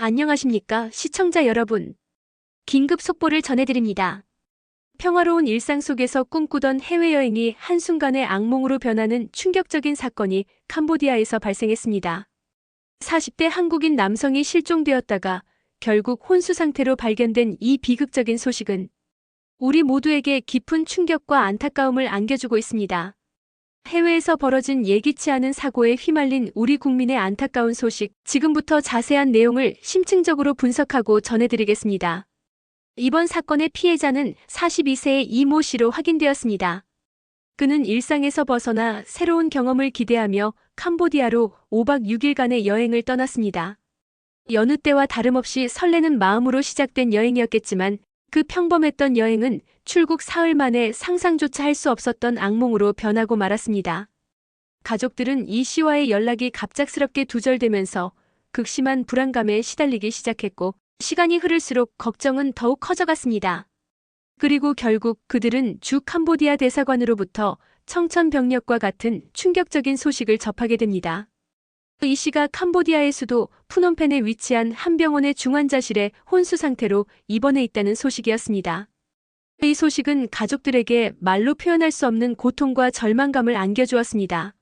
안녕하십니까, 시청자 여러분. 긴급 속보를 전해드립니다. 평화로운 일상 속에서 꿈꾸던 해외여행이 한순간에 악몽으로 변하는 충격적인 사건이 캄보디아에서 발생했습니다. 40대 한국인 남성이 실종되었다가 결국 혼수 상태로 발견된 이 비극적인 소식은 우리 모두에게 깊은 충격과 안타까움을 안겨주고 있습니다. 해외에서 벌어진 예기치 않은 사고에 휘말린 우리 국민의 안타까운 소식, 지금부터 자세한 내용을 심층적으로 분석하고 전해드리겠습니다. 이번 사건의 피해자는 42세의 이모 씨로 확인되었습니다. 그는 일상에서 벗어나 새로운 경험을 기대하며 캄보디아로 5박 6일간의 여행을 떠났습니다. 여느 때와 다름없이 설레는 마음으로 시작된 여행이었겠지만 그 평범했던 여행은 출국 사흘 만에 상상조차 할 수 없었던 악몽으로 변하고 말았습니다. 가족들은 이 씨와의 연락이 갑작스럽게 두절되면서 극심한 불안감에 시달리기 시작했고 시간이 흐를수록 걱정은 더욱 커져갔습니다. 그리고 결국 그들은 주 캄보디아 대사관으로부터 청천벽력과 같은 충격적인 소식을 접하게 됩니다. 이 씨가 캄보디아의 수도 푸놈펜에 위치한 한 병원의 중환자실에 혼수 상태로 입원해 있다는 소식이었습니다. 이 소식은 가족들에게 말로 표현할 수 없는 고통과 절망감을 안겨주었습니다.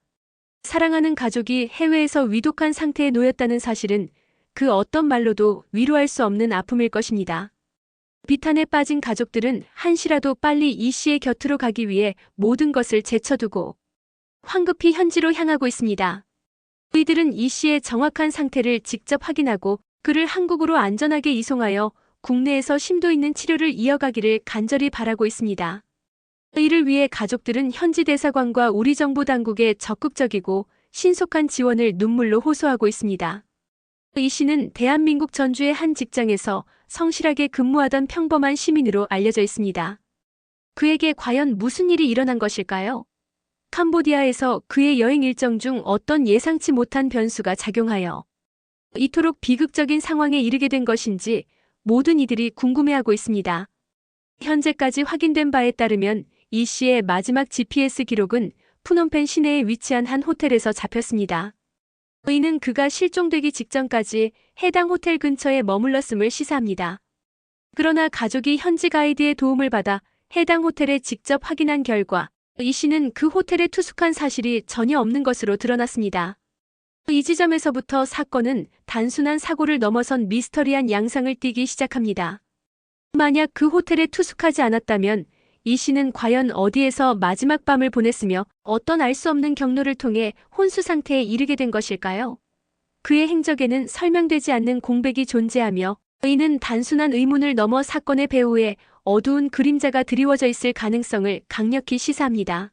사랑하는 가족이 해외에서 위독한 상태에 놓였다는 사실은 그 어떤 말로도 위로할 수 없는 아픔일 것입니다. 비탄에 빠진 가족들은 한시라도 빨리 이 씨의 곁으로 가기 위해 모든 것을 제쳐두고 황급히 현지로 향하고 있습니다. 이들은 이 씨의 정확한 상태를 직접 확인하고 그를 한국으로 안전하게 이송하여 국내에서 심도 있는 치료를 이어가기를 간절히 바라고 있습니다. 이를 위해 가족들은 현지 대사관과 우리 정부 당국에 적극적이고 신속한 지원을 눈물로 호소하고 있습니다. 이 씨는 대한민국 전주의 한 직장에서 성실하게 근무하던 평범한 시민으로 알려져 있습니다. 그에게 과연 무슨 일이 일어난 것일까요? 캄보디아에서 그의 여행 일정 중 어떤 예상치 못한 변수가 작용하여 이토록 비극적인 상황에 이르게 된 것인지 모든 이들이 궁금해하고 있습니다. 현재까지 확인된 바에 따르면 이 씨의 마지막 GPS 기록은 푸놈펜 시내에 위치한 한 호텔에서 잡혔습니다. 이는 그가 실종되기 직전까지 해당 호텔 근처에 머물렀음을 시사합니다. 그러나 가족이 현지 가이드의 도움을 받아 해당 호텔에 직접 확인한 결과 이 씨는 그 호텔에 투숙한 사실이 전혀 없는 것으로 드러났습니다. 이 지점에서부터 사건은 단순한 사고를 넘어선 미스터리한 양상을 띠기 시작합니다. 만약 그 호텔에 투숙하지 않았다면 이 씨는 과연 어디에서 마지막 밤을 보냈으며 어떤 알 수 없는 경로를 통해 혼수 상태에 이르게 된 것일까요? 그의 행적에는 설명되지 않는 공백이 존재하며 이는 단순한 의문을 넘어 사건의 배후에 어두운 그림자가 드리워져 있을 가능성을 강력히 시사합니다.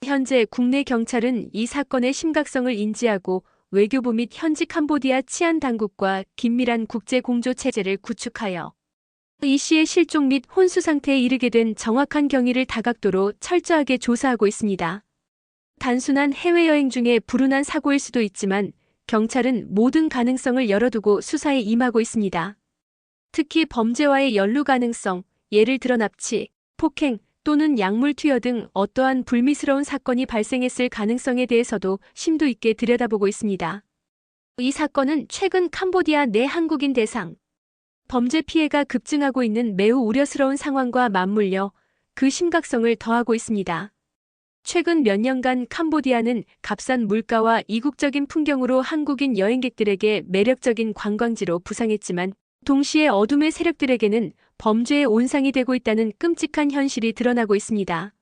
현재 국내 경찰은 이 사건의 심각성을 인지하고 외교부 및 현지 캄보디아 치안 당국과 긴밀한 국제 공조 체제를 구축하여 이 씨의 실종 및 혼수 상태에 이르게 된 정확한 경위를 다각도로 철저하게 조사하고 있습니다. 단순한 해외여행 중에 불운한 사고일 수도 있지만 경찰은 모든 가능성을 열어두고 수사에 임하고 있습니다. 특히 범죄와의 연루 가능성, 예를 들어 납치, 폭행 또는 약물 투여 등 어떠한 불미스러운 사건이 발생했을 가능성에 대해서도 심도 있게 들여다보고 있습니다. 이 사건은 최근 캄보디아 내 한국인 대상 범죄 피해가 급증하고 있는 매우 우려스러운 상황과 맞물려 그 심각성을 더하고 있습니다. 최근 몇 년간 캄보디아는 값싼 물가와 이국적인 풍경으로 한국인 여행객들에게 매력적인 관광지로 부상했지만 동시에 어둠의 세력들에게는 범죄의 온상이 되고 있다는 끔찍한 현실이 드러나고 있습니다.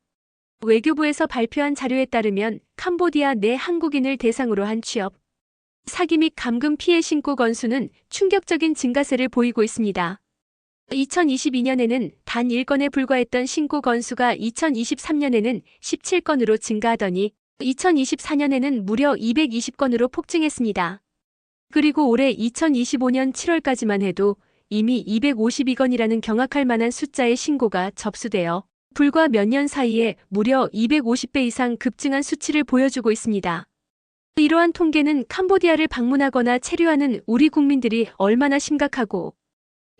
외교부에서 발표한 자료에 따르면 캄보디아 내 한국인을 대상으로 한 취업, 사기 및 감금 피해 신고 건수는 충격적인 증가세를 보이고 있습니다. 2022년에는 단 1건에 불과했던 신고 건수가 2023년에는 17건으로 증가하더니 2024년에는 무려 220건으로 폭증했습니다. 그리고 올해 2025년 7월까지만 해도 이미 252건이라는 경악할 만한 숫자의 신고가 접수되어 불과 몇 년 사이에 무려 250배 이상 급증한 수치를 보여주고 있습니다. 이러한 통계는 캄보디아를 방문하거나 체류하는 우리 국민들이 얼마나 심각하고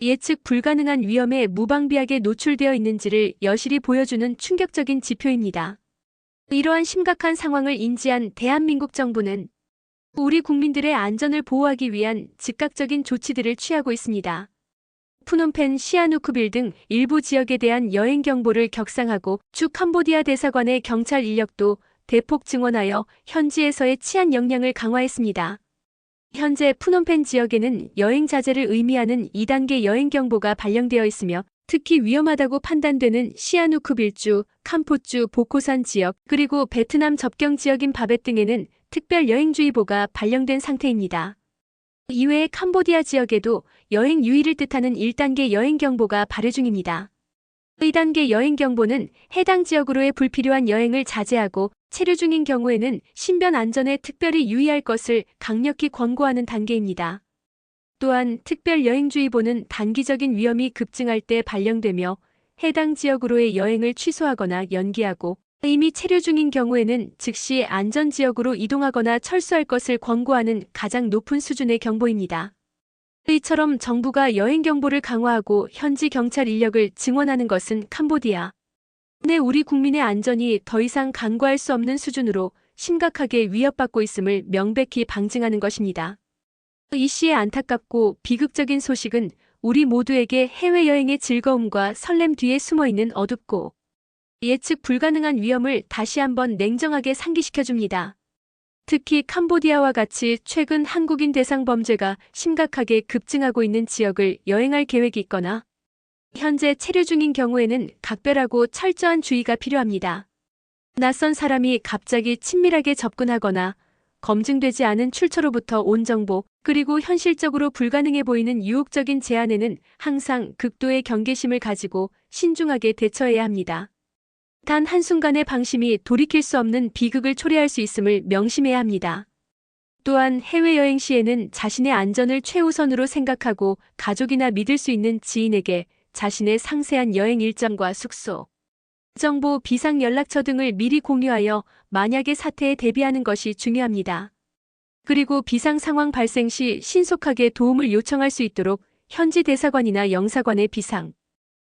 예측 불가능한 위험에 무방비하게 노출되어 있는지를 여실히 보여주는 충격적인 지표입니다. 이러한 심각한 상황을 인지한 대한민국 정부는 우리 국민들의 안전을 보호하기 위한 즉각적인 조치들을 취하고 있습니다. 푸놈펜 시아누쿠빌 등 일부 지역에 대한 여행 경보를 격상하고 주 캄보디아 대사관의 경찰 인력도 대폭 증원하여 현지에서의 치안 역량을 강화했습니다. 현재 푸놈펜 지역에는 여행 자제를 의미하는 2단계 여행 경보가 발령되어 있으며 특히 위험하다고 판단되는 시아누쿠빌주, 캄포주 보코산 지역, 그리고 베트남 접경 지역인 바벳 등에는 특별 여행주의보가 발령된 상태입니다. 이외에 캄보디아 지역에도 여행 유의를 뜻하는 1단계 여행 경보가 발효 중입니다. 2단계 여행 경보는 해당 지역으로의 불필요한 여행을 자제하고 체류 중인 경우에는 신변 안전에 특별히 유의할 것을 강력히 권고하는 단계입니다. 또한 특별 여행주의보는 단기적인 위험이 급증할 때 발령되며 해당 지역으로의 여행을 취소하거나 연기하고 이미 체류 중인 경우에는 즉시 안전지역으로 이동하거나 철수할 것을 권고하는 가장 높은 수준의 경보입니다. 이처럼 정부가 여행 경보를 강화하고 현지 경찰 인력을 증원하는 것은 캄보디아 내 우리 국민의 안전이 더 이상 간과할 수 없는 수준으로 심각하게 위협받고 있음을 명백히 방증하는 것입니다. 이 시의 안타깝고 비극적인 소식은 우리 모두에게 해외여행의 즐거움과 설렘 뒤에 숨어있는 어둡고 예측 불가능한 위험을 다시 한번 냉정하게 상기시켜줍니다. 특히 캄보디아와 같이 최근 한국인 대상 범죄가 심각하게 급증하고 있는 지역을 여행할 계획이 있거나 현재 체류 중인 경우에는 각별하고 철저한 주의가 필요합니다. 낯선 사람이 갑자기 친밀하게 접근하거나 검증되지 않은 출처로부터 온 정보, 그리고 현실적으로 불가능해 보이는 유혹적인 제안에는 항상 극도의 경계심을 가지고 신중하게 대처해야 합니다. 단 한순간의 방심이 돌이킬 수 없는 비극을 초래할 수 있음을 명심해야 합니다. 또한 해외여행 시에는 자신의 안전을 최우선으로 생각하고 가족이나 믿을 수 있는 지인에게 자신의 상세한 여행 일정과 숙소, 정보, 비상 연락처 등을 미리 공유하여 만약의 사태에 대비하는 것이 중요합니다. 그리고 비상 상황 발생 시 신속하게 도움을 요청할 수 있도록 현지 대사관이나 영사관의 비상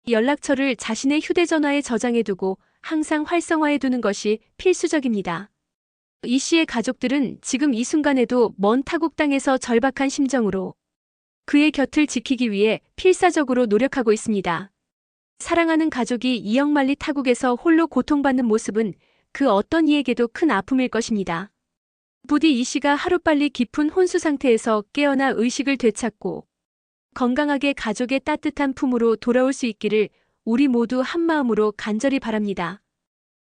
연락처를 자신의 휴대전화에 저장해두고 항상 활성화해두는 것이 필수적입니다. 이 씨의 가족들은 지금 이 순간에도 먼 타국 땅에서 절박한 심정으로 그의 곁을 지키기 위해 필사적으로 노력하고 있습니다. 사랑하는 가족이 이역만리 타국에서 홀로 고통받는 모습은 그 어떤 이에게도 큰 아픔일 것입니다. 부디 이 씨가 하루빨리 깊은 혼수 상태에서 깨어나 의식을 되찾고 건강하게 가족의 따뜻한 품으로 돌아올 수 있기를 우리 모두 한마음으로 간절히 바랍니다.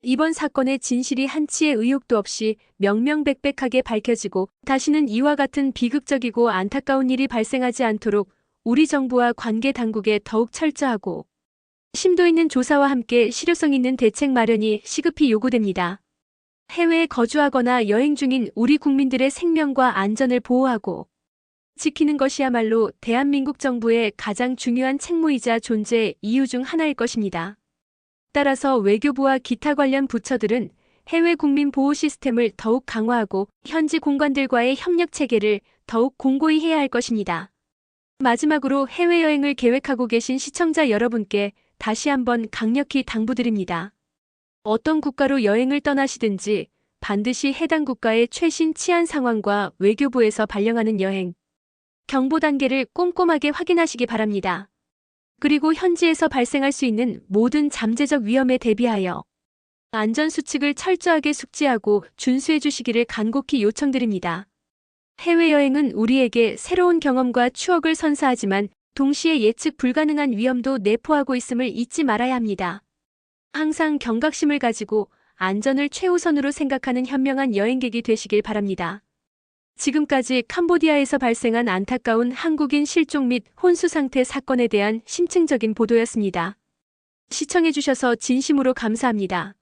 이번 사건의 진실이 한치의 의혹도 없이 명명백백하게 밝혀지고 다시는 이와 같은 비극적이고 안타까운 일이 발생하지 않도록 우리 정부와 관계 당국에 더욱 철저하고 심도 있는 조사와 함께 실효성 있는 대책 마련이 시급히 요구됩니다. 해외에 거주하거나 여행 중인 우리 국민들의 생명과 안전을 보호하고 지키는 것이야말로 대한민국 정부의 가장 중요한 책무이자 존재 이유 중 하나일 것입니다. 따라서 외교부와 기타 관련 부처들은 해외 국민 보호 시스템을 더욱 강화하고 현지 공관들과의 협력 체계를 더욱 공고히 해야 할 것입니다. 마지막으로 해외여행을 계획하고 계신 시청자 여러분께 다시 한번 강력히 당부드립니다. 어떤 국가로 여행을 떠나시든지 반드시 해당 국가의 최신 치안 상황과 외교부에서 발령하는 여행 경보 단계를 꼼꼼하게 확인하시기 바랍니다. 그리고 현지에서 발생할 수 있는 모든 잠재적 위험에 대비하여 안전수칙을 철저하게 숙지하고 준수해 주시기를 간곡히 요청드립니다. 해외여행은 우리에게 새로운 경험과 추억을 선사하지만 동시에 예측 불가능한 위험도 내포하고 있음을 잊지 말아야 합니다. 항상 경각심을 가지고 안전을 최우선으로 생각하는 현명한 여행객이 되시길 바랍니다. 지금까지 캄보디아에서 발생한 안타까운 한국인 실종 및 혼수 상태 사건에 대한 심층적인 보도였습니다. 시청해주셔서 진심으로 감사합니다.